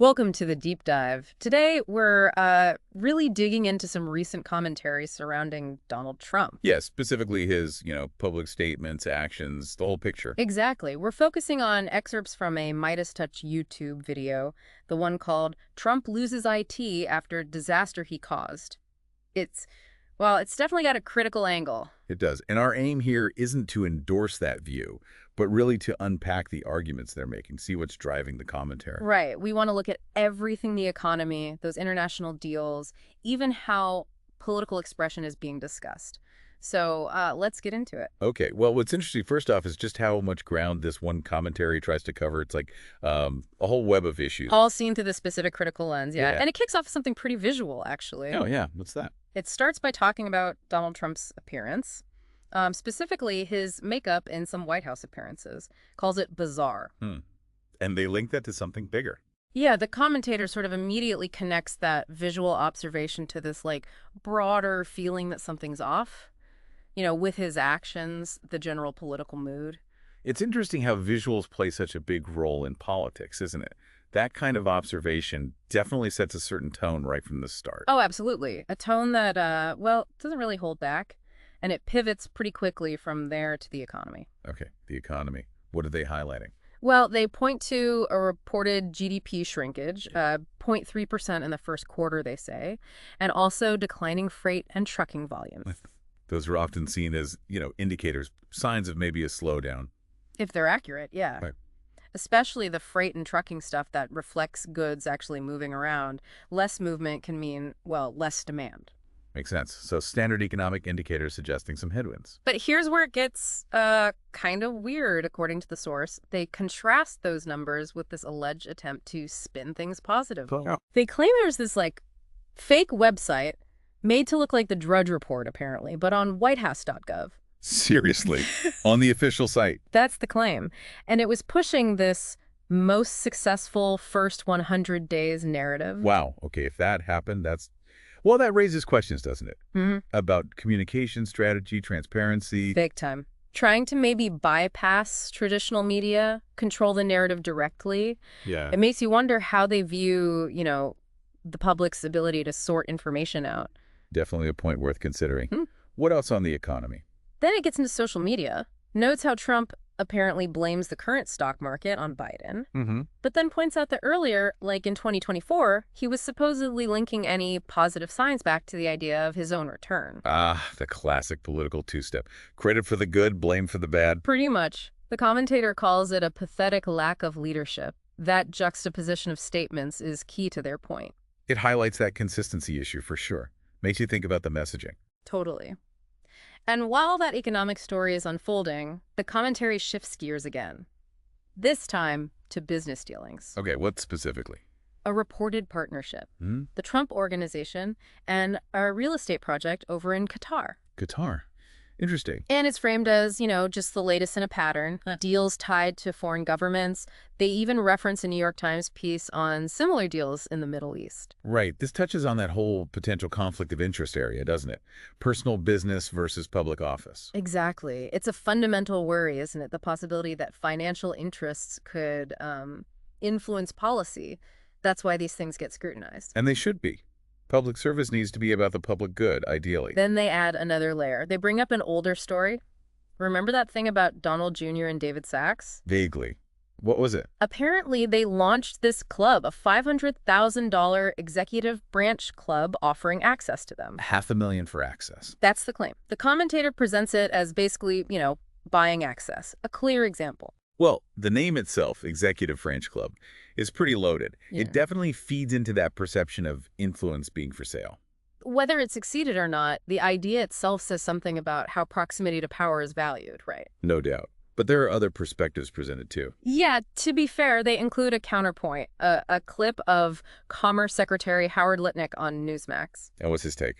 Welcome to the deep dive. Today, we're really digging into some recent commentary surrounding Donald Trump. Yes, specifically his, public statements, actions, the whole picture. Exactly. We're focusing on excerpts from a Midas Touch YouTube video, the one called Trump Loses IT After Disaster He Caused. It's definitely got a critical angle. It does. And our aim here isn't to endorse that view, but really to unpack the arguments they're making, see what's driving the commentary. Right. We want to look at everything: the economy, those international deals, even how political expression is being discussed. So let's get into it. Okay. Well, what's interesting, first off, is just how much ground this one commentary tries to cover. It's like a whole web of issues. All seen through the specific critical lens, yeah. Yeah. And it kicks off something pretty visual, actually. Oh, yeah. What's that? It starts by talking about Donald Trump's appearance, specifically his makeup in some White House appearances, calls it bizarre. And they link that to something bigger. Yeah, the commentator sort of immediately connects that visual observation to this, broader feeling that something's off, with his actions, the general political mood. It's interesting how visuals play such a big role in politics, isn't it? That kind of observation definitely sets a certain tone right from the start. Oh, absolutely. A tone that, doesn't really hold back, and it pivots pretty quickly from there to the economy. Okay, the economy. What are they highlighting? Well, they point to a reported GDP shrinkage, 0.3% in the first quarter, they say, and also declining freight and trucking volumes. Those are often seen as, indicators, signs of maybe a slowdown. If they're accurate, yeah. Right. Especially the freight and trucking stuff that reflects goods actually moving around. Less movement can mean, less demand. Makes sense. So standard economic indicators suggesting some headwinds. But here's where it gets kind of weird, according to the source. They contrast those numbers with this alleged attempt to spin things positive. Oh. They claim there's this, fake website made to look like the Drudge Report, apparently, but on whitehouse.gov. Seriously? On the official site? That's the claim. And it was pushing this most successful first 100 days narrative. Wow. Okay, if that happened, that raises questions, doesn't it? About communication strategy, transparency. Big time. Trying to maybe bypass traditional media, control the narrative directly. Yeah. It makes you wonder how they view, the public's ability to sort information out. Definitely a point worth considering. What else on the economy? Then it gets into social media. Notes how Trump apparently blames the current stock market on Biden, but then points out that earlier, like in 2024, he was supposedly linking any positive signs back to the idea of his own return. Ah, the classic political two-step. Credit for the good, blame for the bad. Pretty much. The commentator calls it a pathetic lack of leadership. That juxtaposition of statements is key to their point. It highlights that consistency issue for sure. Makes you think about the messaging. Totally. And while that economic story is unfolding, the commentary shifts gears again. This time to business dealings. Okay, what specifically? A reported partnership. The Trump Organization and a real estate project over in Qatar. Qatar. Interesting. And it's framed as, just the latest in a pattern. Deals tied to foreign governments. They even reference a New York Times piece on similar deals in the Middle East. Right. This touches on that whole potential conflict of interest area, doesn't it? Personal business versus public office. Exactly. It's a fundamental worry, isn't it? The possibility that financial interests could influence policy. That's why these things get scrutinized. And they should be. Public service needs to be about the public good, ideally. Then they add another layer. They bring up an older story. Remember that thing about Donald Jr. and David Sachs? Vaguely. What was it? Apparently, they launched this club, a $500,000 executive branch club offering access to them. $500,000 for access. That's the claim. The commentator presents it as basically, buying access. A clear example. Well, the name itself, Executive Branch Club, is pretty loaded. Yeah. It definitely feeds into that perception of influence being for sale. Whether it succeeded or not, the idea itself says something about how proximity to power is valued, right? No doubt. But there are other perspectives presented too. Yeah, to be fair, they include a counterpoint, a clip of Commerce Secretary Howard Lutnick on Newsmax. And what's his take?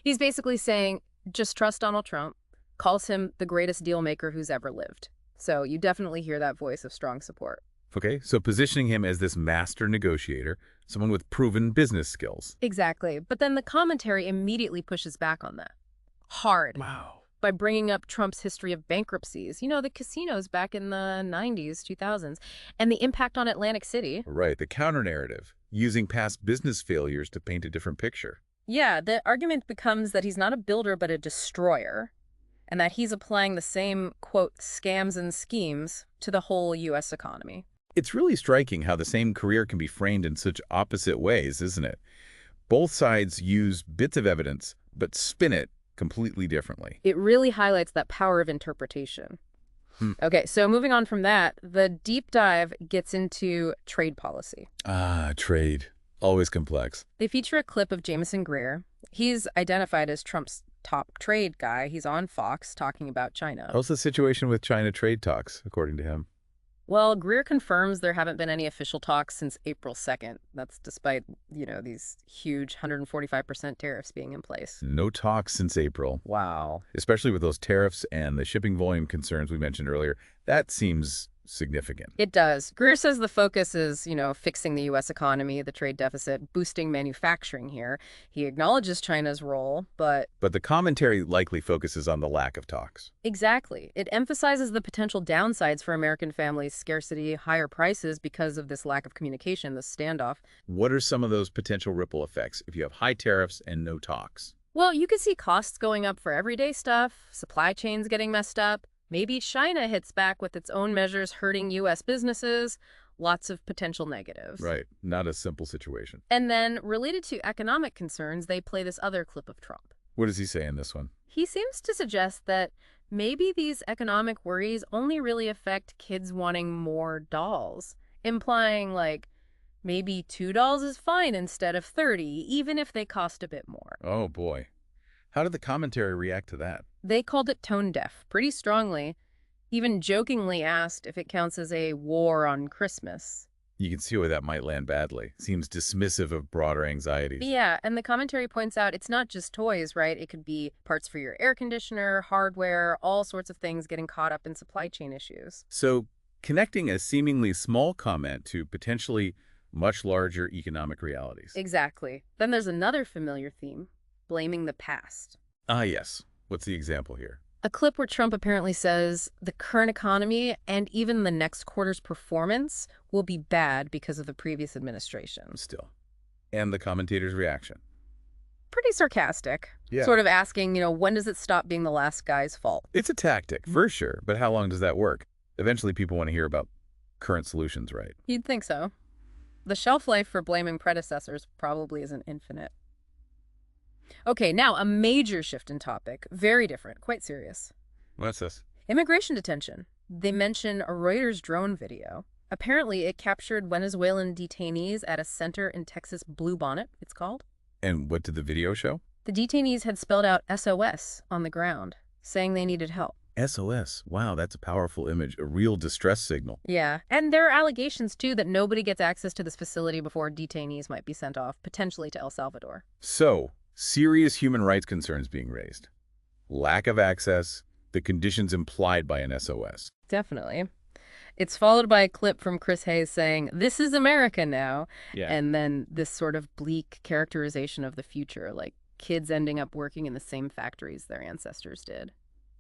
He's basically saying, just trust Donald Trump, calls him the greatest deal maker who's ever lived. So you definitely hear that voice of strong support. Okay, so positioning him as this master negotiator, someone with proven business skills. Exactly. But then the commentary immediately pushes back on that. Hard. Wow. by bringing up Trump's history of bankruptcies, the casinos back in the 90s, 2000s, and the impact on Atlantic City. Right, the counter-narrative, using past business failures to paint a different picture. Yeah, the argument becomes that he's not a builder but a destroyer, and that he's applying the same, quote, scams and schemes to the whole U.S. economy. It's really striking how the same career can be framed in such opposite ways, isn't it? Both sides use bits of evidence, but spin it completely differently. It really highlights that power of interpretation. Okay, so moving on from that, the deep dive gets into trade policy. Ah, trade. Always complex. They feature a clip of Jameson Greer. He's identified as Trump's top trade guy. He's on Fox talking about China. How's the situation with China trade talks, according to him? Well, Greer confirms there haven't been any official talks since April 2nd. That's despite, these huge 145% tariffs being in place. No talks since April. Wow. Especially with those tariffs and the shipping volume concerns we mentioned earlier. That seems significant. It does. Greer says the focus is, fixing the U.S. economy, the trade deficit, boosting manufacturing here. He acknowledges China's role, but the commentary likely focuses on the lack of talks. Exactly. It emphasizes the potential downsides for American families, scarcity, higher prices because of this lack of communication, this standoff. What are some of those potential ripple effects if you have high tariffs and no talks? Well, you could see costs going up for everyday stuff, supply chains getting messed up. Maybe China hits back with its own measures hurting U.S. businesses. Lots of potential negatives. Right. Not a simple situation. And then, related to economic concerns, they play this other clip of Trump. What does he say in this one? He seems to suggest that maybe these economic worries only really affect kids wanting more dolls, implying, maybe $2 is fine instead of 30, even if they cost a bit more. Oh, boy. How did the commentary react to that? They called it tone deaf pretty strongly, even jokingly asked if it counts as a war on Christmas. You can see why that might land badly. Seems dismissive of broader anxieties. Yeah, and the commentary points out it's not just toys, right? It could be parts for your air conditioner, hardware, all sorts of things getting caught up in supply chain issues. So, connecting a seemingly small comment to potentially much larger economic realities. Exactly. Then there's another familiar theme, blaming the past. Ah, yes. What's the example here? A clip where Trump apparently says the current economy and even the next quarter's performance will be bad because of the previous administration. Still. And the commentator's reaction. Pretty sarcastic. Yeah. Sort of asking, when does it stop being the last guy's fault? It's a tactic, for sure. But how long does that work? Eventually people want to hear about current solutions, right? You'd think so. The shelf life for blaming predecessors probably isn't infinite. Okay, now a major shift in topic. Very different, quite serious. What's this? Immigration detention. They mention a Reuters drone video. Apparently, it captured Venezuelan detainees at a center in Texas, Bluebonnet, it's called. And what did the video show? The detainees had spelled out SOS on the ground, saying they needed help. SOS. Wow, that's a powerful image. A real distress signal. Yeah, and there are allegations, too, that nobody gets access to this facility before detainees might be sent off, potentially to El Salvador. So, serious human rights concerns being raised. Lack of access, the conditions implied by an SOS. Definitely. It's followed by a clip from Chris Hayes saying, "This is America now." Yeah. And then this sort of bleak characterization of the future, like kids ending up working in the same factories their ancestors did.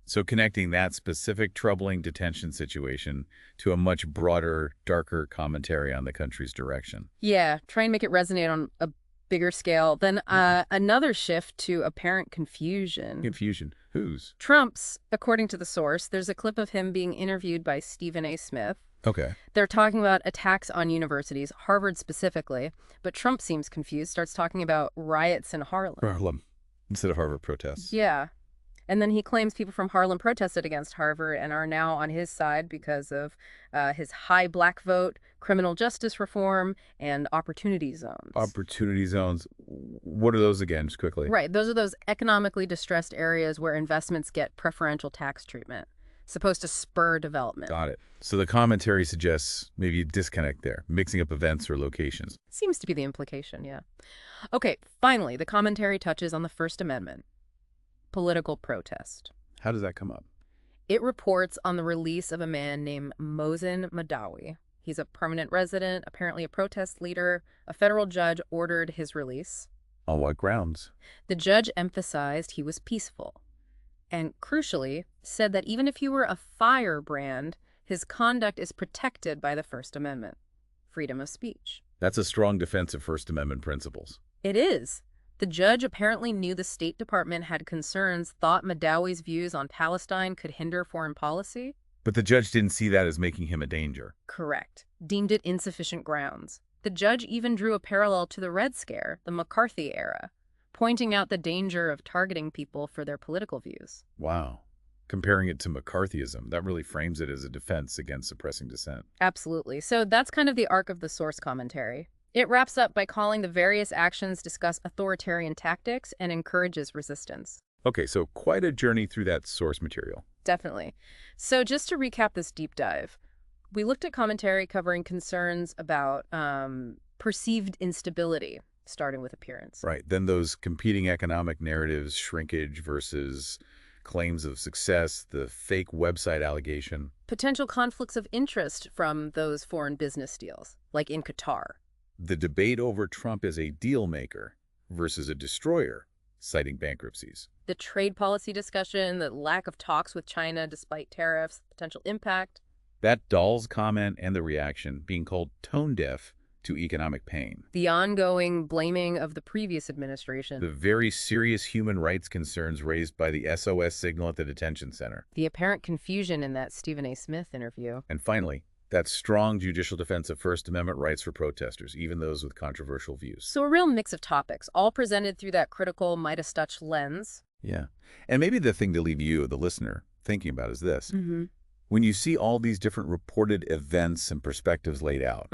So connecting that specific troubling detention situation to a much broader, darker commentary on the country's direction. Yeah, try and make it resonate on a bigger scale. Then another shift to apparent confusion. Confusion. Whose? Trump's, according to the source. There's a clip of him being interviewed by Stephen A. Smith. Okay. They're talking about attacks on universities, Harvard specifically, but Trump seems confused, starts talking about riots in Harlem. Harlem, instead of Harvard protests. Yeah. And then he claims people from Harlem protested against Harvard and are now on his side because of his high black vote, criminal justice reform, and opportunity zones. Opportunity zones. What are those again, just quickly? Right. Those are those economically distressed areas where investments get preferential tax treatment, supposed to spur development. Got it. So the commentary suggests maybe a disconnect there, mixing up events or locations. Seems to be the implication, yeah. Okay, finally, the commentary touches on the First Amendment. Political protest. How does that come up? It reports on the release of a man named Mohsen Madawi. He's a permanent resident, apparently a protest leader. A federal judge ordered his release. On what grounds? The judge emphasized he was peaceful. and crucially, said that even if he were a firebrand, his conduct is protected by the First Amendment. Freedom of speech. That's a strong defense of First Amendment principles. It is. The judge apparently knew the State Department had concerns, thought Madawi's views on Palestine could hinder foreign policy. But the judge didn't see that as making him a danger. Correct. Deemed it insufficient grounds. The judge even drew a parallel to the Red Scare, the McCarthy era, pointing out the danger of targeting people for their political views. Wow. Comparing it to McCarthyism, that really frames it as a defense against suppressing dissent. Absolutely. So that's kind of the arc of the source commentary. It wraps up by calling the various actions discuss authoritarian tactics and encourages resistance. Okay, so quite a journey through that source material. Definitely. So just to recap this deep dive, we looked at commentary covering concerns about perceived instability, starting with appearance. Right. Then those competing economic narratives, shrinkage versus claims of success, the fake website allegation. Potential conflicts of interest from those foreign business deals, like in Qatar. The debate over Trump as a deal maker versus a destroyer, citing bankruptcies. The trade policy discussion, the lack of talks with China despite tariffs, potential impact. That Dahl's comment and the reaction being called tone deaf to economic pain. The ongoing blaming of the previous administration. The very serious human rights concerns raised by the SOS signal at the detention center. The apparent confusion in that Stephen A. Smith interview. And finally, that strong judicial defense of First Amendment rights for protesters, even those with controversial views. So a real mix of topics, all presented through that critical Midas Touch lens. Yeah. And maybe the thing to leave you, the listener, thinking about is this. When you see all these different reported events and perspectives laid out,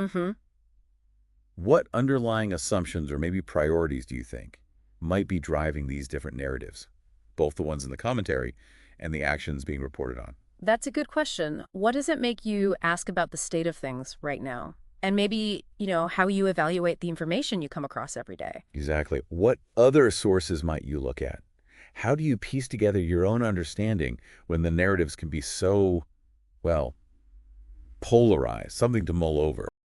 what underlying assumptions or maybe priorities do you think might be driving these different narratives, both the ones in the commentary and the actions being reported on? That's a good question. What does it make you ask about the state of things right now? And maybe, how you evaluate the information you come across every day. Exactly. What other sources might you look at? How do you piece together your own understanding when the narratives can be so, well, polarized, something to mull over?